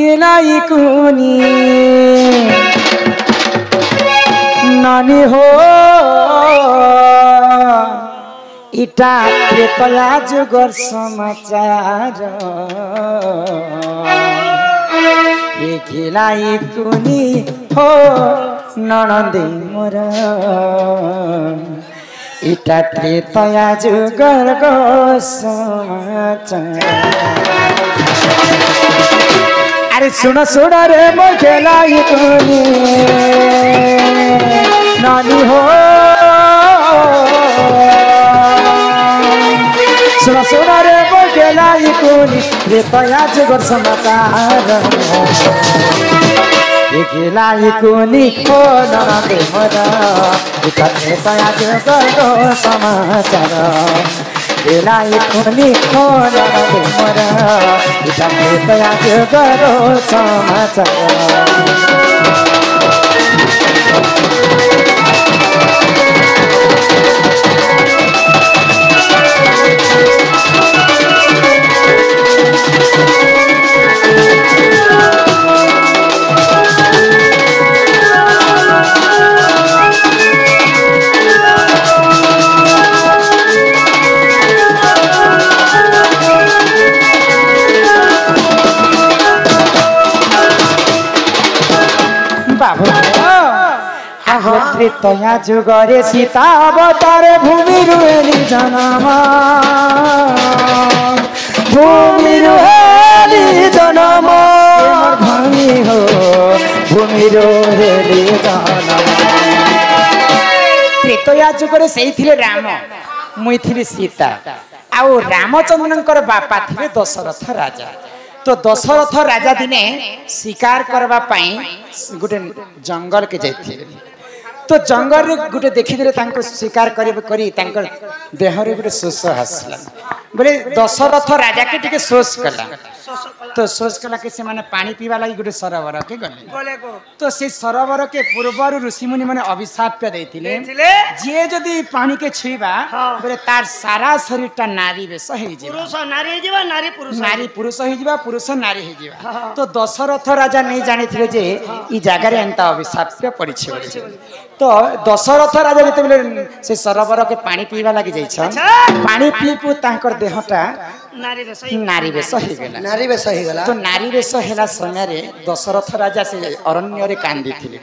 केलाई कुनी नानी हो इटा प्रेतया जुगर समाचार केलाई कुनी हो ननदे मोर इटा प्रेतया जुगर समाचार। अरे सुन सुन रे मो केलाई कुनी नानी हो सुन सुन रे मो केलाई कुनी प्रेतया जुगर समाचार केलाई कुनी हो ननदे मोर इटा प्रेतया जुगर समाचार केलाई कुनी हो ननदे मोर इटा प्रेतया जुगर समाचार। तया जुगरे सीता अवतार भूमि रुहेली जन्म भूमि रुहेली जन्म भूमि हो भूमि रुहेली जन्म। त्रेतया जुगरे सेही थिले राम मुई थिली सीता आउ रामचंद्रनकर बापा थिले दशरथ राजा। तो दशरथ राजा दिने शिकार करबा पई गुटे जंगल के जाइथिले तो जंगल रे गुटे देखिले तांको शिकार करी तांकर देह रे गुटे शोष हसला बोले दशरथ राजा के टिके शोष कला तो शोष कला के से माने पानी पीवा लागि गुटे सरोवर के गले तो से सरोवर के पूर्वरु ऋषि मुनि माने अभिशाप देथिले जे जदी पानी के छुईबा बोले तार सारा शरीरटा नारी बेस हे जे पुरुष नारी हे जीवा नारी पुरुष हे जीवा पुरुष नारी हे जीवा। तो दशरथ राजा नहीं जानिथिले जे ई जागा रे एंता अभिशाप पड़ी छे तो दशरथ राजा जते बेले से सरोवर के पानी पीवा लागि जाई छ पानी पीपु तांकर देहटा नारी बेस हे गेला तो नारी बेस हेला समय रे दशरथ राजा से अरण्य रे कांदी थिले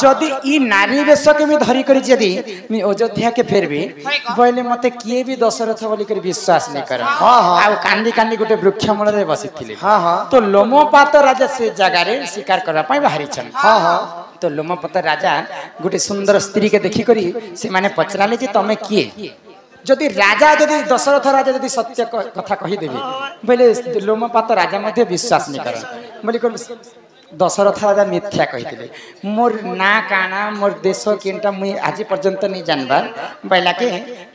जदी ई नारी बेस के मी धरी करी जदी मी अयोध्या के फेरबी बोले मते किए भी दशरथ बोली कर विश्वास नहीं कर आ कांदी कांदी गुटे वृक्ष मूल रे बसी थिले तो लोमपात राजा से जगह रे शिकार करबा पई बाहरी छन तो लोमपात राजा गुटे सुंदर स्त्री के देखि करी से माने पचराले जे तमे किए जदि राजा जदि दशरथ राजा जदि सत्य कथा कही देबे बोले लोमपात राजा मध्ये विश्वास नहीं कर बोली कर दशरथ राजा मिथ्या कही मोर ना काना मोर देश केनटा मुई आज पर्यंत नहीं जानबार बैला के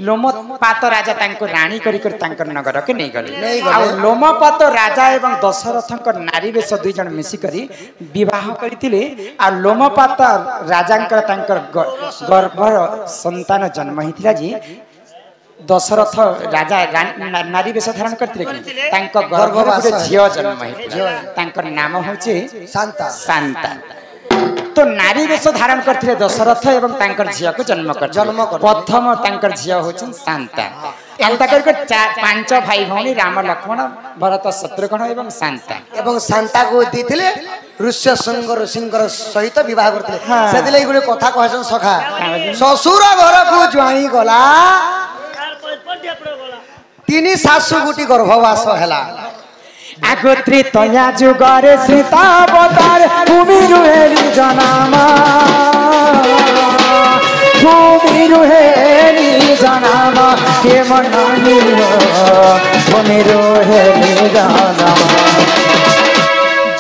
लोमपात राजा तांको रानी करी कर तांकर नगर के नहीं गले आ लोमपात राजा एवं दशरथक नारी बेस दुई जन मिसी करी विवाह करितिले आ लोमपात राजांकर तांकर गर्भर संतान जन्म हिथिला जी दशरथ राजा नारी बेस धारण करथिले कि तांको गर्भर गुटे झियो जन्म हिथिला तांकर नाम होचे शांता शांता। तो नारी बेस धारण करथिले दशरथ एवं तांकर झियो को जन्म कर प्रथम तांकर झियो होचन शांता एंता करके पांच भाई भौणी राम लक्ष्मण भरत शत्रुघ्न एवं शांता को दिथिले ऋष्य सिंगर सहित विवाह करथिले सेदिले गुटे कथा कहसन सखा ससुर घर को ज्वाई गला तीन सासु गुटी गर्भवास हैला आगोत्री तया जुगरे सीता अवतार भूमि रुहेली जनामा भूमि रुहेली जनामा के मनानी भूमि रुहेली जनामा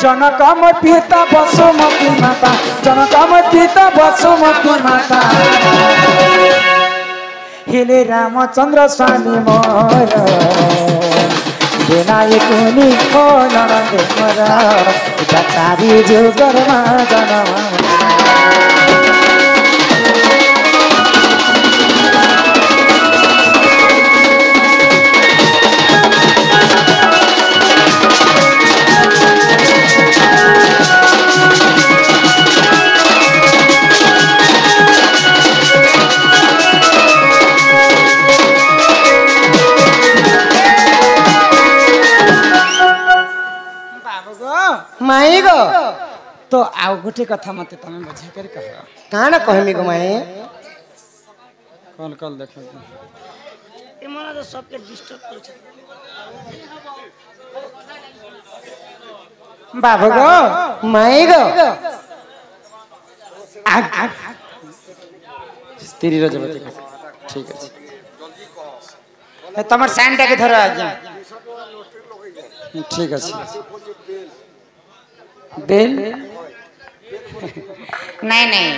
जनकम पिता वसुमती माता जनकम पिता वसुमती माता हेले रामचंद्र स्वामी मोर विनायकुनी हो ननदे मोर इटा चारी जुगर मा जनम माई गो तो आउ गोटे कथा मते तमे बुझे कर कह काना कहमी गो माई कल कल देख ए मना तो सबके डिस्टर्ब कर छ बाबू गो माई गो स्त्री रजवती ठीक है तमर साइनटा के धर आज्ञा ठीक है बेल नहीं नहीं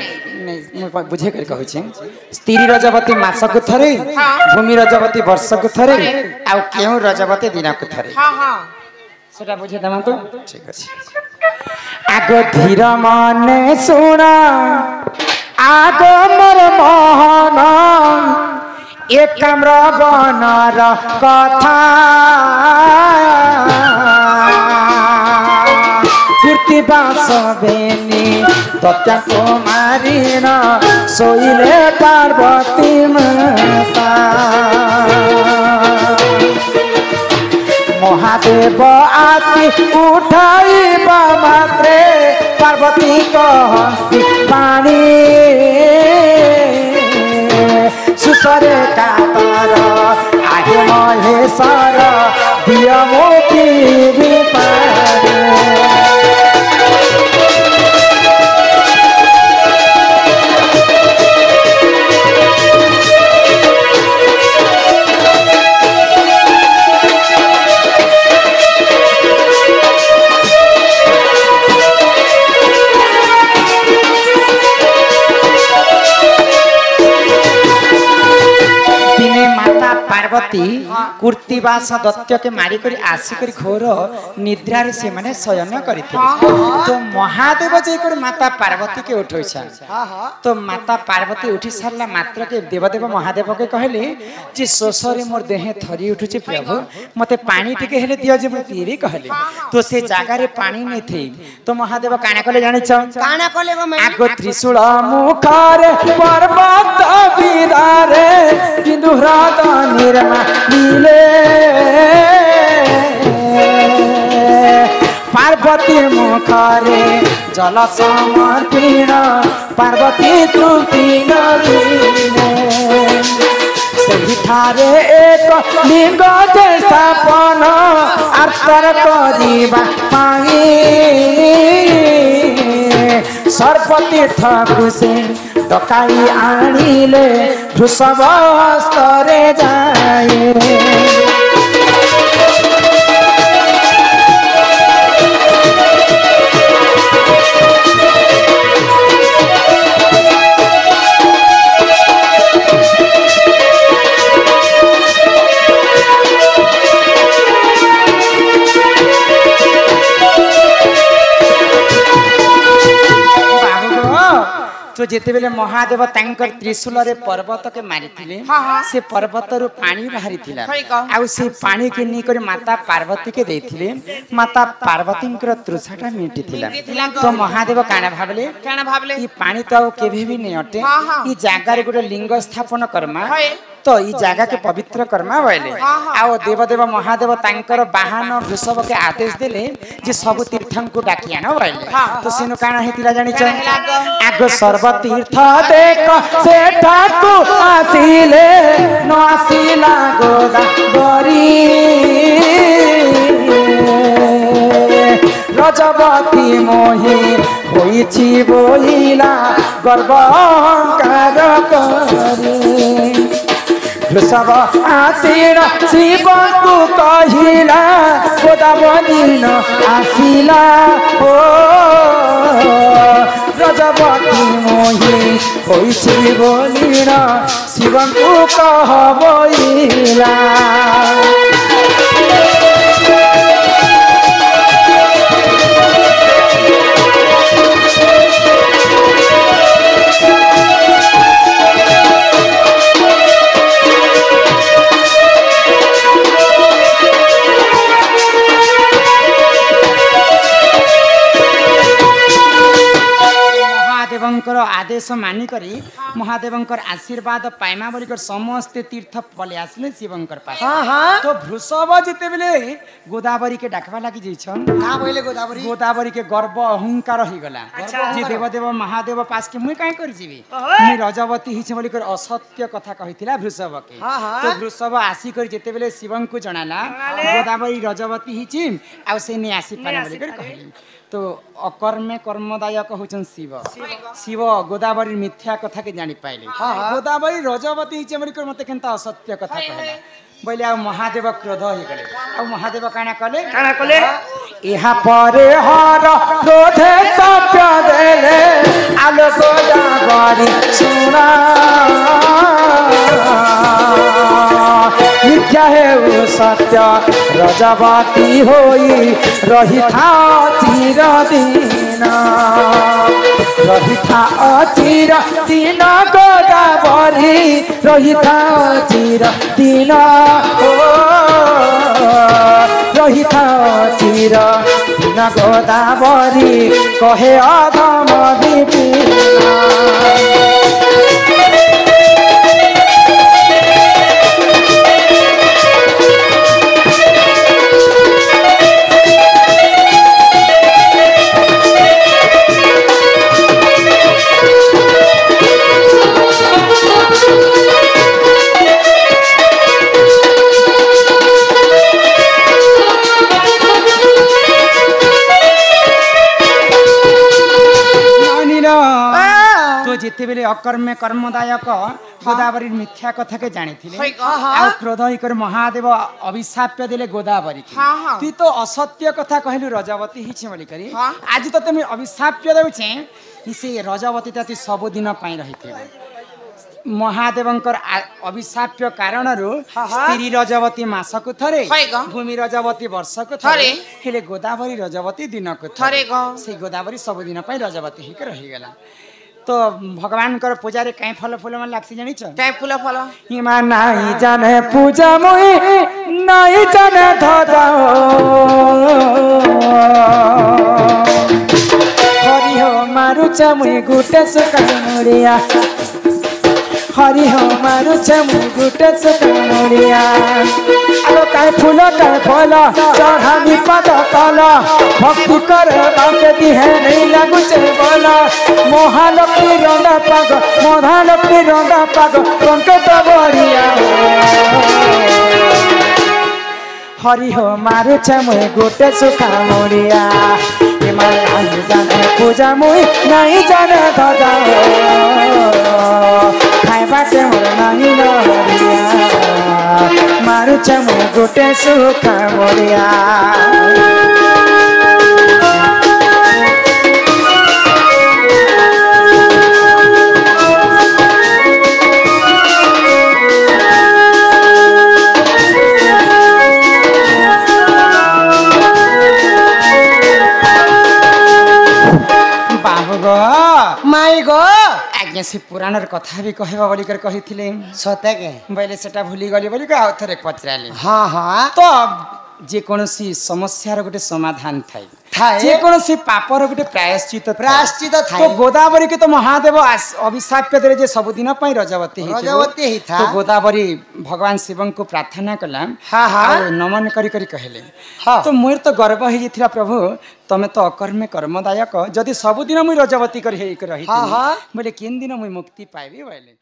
नहीं बुझे कर कहू छी स्त्री रजवती मासक थरे भूमि रजवती वर्षक थरे आ केउ रजवती दिनक थरे हां हां सेटा बुझे दमा तो ठीक है आगो धीर मने सुना आगो मोर मोहन एकाम्र बनर कथा कीर्ति बासवेनी तत्या कुमारीन सोइले पार्वती माता महादेव आसी उठाइबा मात्रे पार्वती कहती पानी सुसरे कातर आगे महेश्वर दिया मोती पानी पार्वती कुर्तिवास दत्त के मारिक आसिक घोर निद्रार से माने शयन करथिले तो महादेव जेकर माता पार्वती के उठोइछन तो माता पार्वती उठी सारला मात्र के देवदेव महादेव के कहले जे सोसरे मोर देह थरी उठुचे प्रभु मते पानी टिके हेले दियो जे मु पीरी कहले तो से जागा रे पानी नै थई तो महादेव काना कले जानि छ काना कले गो मैं आगो त्रिशूल मुखारे पर्वत बिदारे बिंदु हृद निर्मा नीले पार्वती मुखारे जल समर्पिण पार्वती तृप्ति नदीने सही ठारे एक लिंग स्थापन आर्तर करिबा पाई सर्पतीर्थ कुसे डकाई आनिले वृषभ स्तरे जाए तो जेते बेले महादेव तांकर त्रिशूल रे पर्वत के मारिथिले से पर्वत रु पानी बाहरी थिला आ से पानी के नी करे माता पार्वती के देथिले माता पार्वती कर तृषाटा मिटी थिला तो महादेव काना भाबले ई पानी तो केभी भी नहीं अटे ई जागा रे गोटे लिंग स्थापन करमा तो ई जागा के पवित्र कर्मा बोले आओ देवदेव महादेव तांकर वाहन वृषभ के आदेश देले जे सब तीर्थन को डाकी आनो बोले तो सिनु काना हेतिला जानि छ आगो सर्व तीर्थ देख से ठाकु आसीले न आसीला गोदा गरी रजवती मोहि होइछि बोइला गर्व अहंकार करी वृषभ आसीन शिव को कहिला गोदावरी न आसीला ओ रजवती मोहि होइछि बोलिन शिव को कहबइला महादेवंकर आदेश मानिकरी महादेवंकर आशीर्वाद पाइमा बोलिकर समस्ते तीर्थ पले आसले शिवंकर पास। हाँ हाँ तो वृषभ जिते बेले गोदावरी के डाकवा लगी जाइछन का बोले गोदावरी गोदावरी के गर्व अहंकार हो गला अच्छा, जे देवदेव महादेव पास के मुई काहे कर जीवी ओहे। मुई रजवती हिछ बोलिकर असत्य कथा कहिथिला वृषभ के। हाँ, हाँ। तो वृषभ आसी कर जेते बेले शिवं को जणाला गोदावरी रजवती हिछि आ से ने आसी पारे बोलिकर कहली। तो अकर्मे कर्मदायक होचन शिव शिव गोदावरी मिथ्या कथा के जानि पाइले गोदावरी रजवती हिछ बोलिकर मते केनता असत्य कथा कहला बोले आ महादेव क्रोध हो गले आ महादेव काना कले यहाँ परे हर क्रोधे सत्य देले आलो गोदावरी सुना मिथ्या है वो सत्य रजवती होई रही था चिर दिन रही था चिर दिन गोदावरी रही था चिर दिन रही था चिर दिन गोदावरी कहे अधम विपिना। जिते बेले अकर्मे कर्मदायक गोदावरी मिथ्या कथा के जानी क्रोध होकर महादेव अभिशाप देले गोदावरी तु तो असत्य कथा कहलु रजवती हिछ बोलिकरी आज तो तुम अभिशाप देउछे से रजवती तु सब दिन पाई रहिथे महादेवंकर अभिशाप कारण स्त्री रजवती मासकु थरे भूमि रजवती वर्षकु थरे हेले गोदावरी रजवती दिनको थरे से गोदावरी सब दिन पाई रजवती हिक रही गला। तो भगवान कर पूजा रे कई फल फूल मन लागसी जानि छ कई फूल फल हिमा नाही जाने पूजा मोई नाही जाने धजा हरि हो मारु छ मुई गुटे सुकमुड़िया हरि हो मारु छ मुई गुटे सुकमुड़िया आलो कई फूल कई फल चढ़ानी पद तल भक्ति कर बाके दिहे नहीं लागु छे बोला महालक्ष्मी रंगा पाग महालक्ष्मी रंगा पाग कंकट बड़िया हरि हो मारु छ मुई गोटे सुखा मोड़िया हिमालय जाने पूजा मुई नहीं जाने धजा खाइबा से मोर नहीं नरिया मारु छ मुई गोटे सुखा मोड़िया। माई गो आज्ञा से पुराण कथा भी कहबा बोली कर कहिथिले सते के बोले सेटा भूली गली बोली आ थरे पचराले। हाँ हाँ तो जे कोनोसी समस्या गोटे समाधान थाई जे कोनोसी पापर गोटे प्रायश्चित थाई तो गोदावरी के तो महादेव अभिशाप दे जे सब दिन पई रजवती ही था तो गोदावरी भगवान शिवं को प्रार्थना कला हाँ नमन करी करी कहले तो मोर तो गर्व हो जिथिला प्रभु तमे तो अकर्मे कर्मदायक जदि सब दिन मुई रजवती कर रही बोले केन दिन मुई मुक्ति पाइबी बोले।